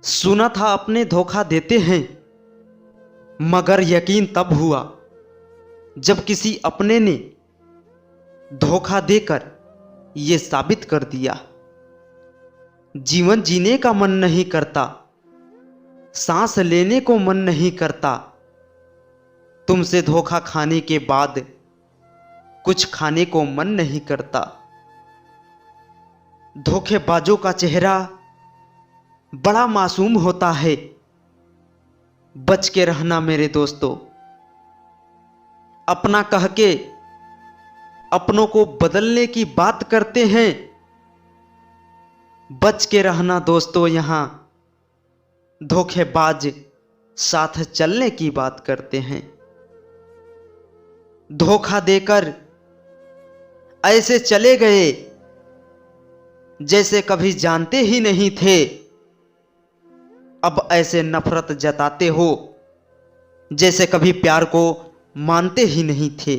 सुना था अपने धोखा देते हैं, मगर यकीन तब हुआ जब किसी अपने ने धोखा देकर ये साबित कर दिया। जीवन जीने का मन नहीं करता, सांस लेने को मन नहीं करता, तुमसे धोखा खाने के बाद कुछ खाने को मन नहीं करता। धोखेबाजों का चेहरा बड़ा मासूम होता है, बच के रहना मेरे दोस्तों। अपना कह के अपनों को बदलने की बात करते हैं, बच के रहना दोस्तों। यहां धोखेबाज साथ चलने की बात करते हैं। धोखा देकर ऐसे चले गए जैसे कभी जानते ही नहीं थे। अब ऐसे नफरत जताते हो जैसे कभी प्यार को मानते ही नहीं थे।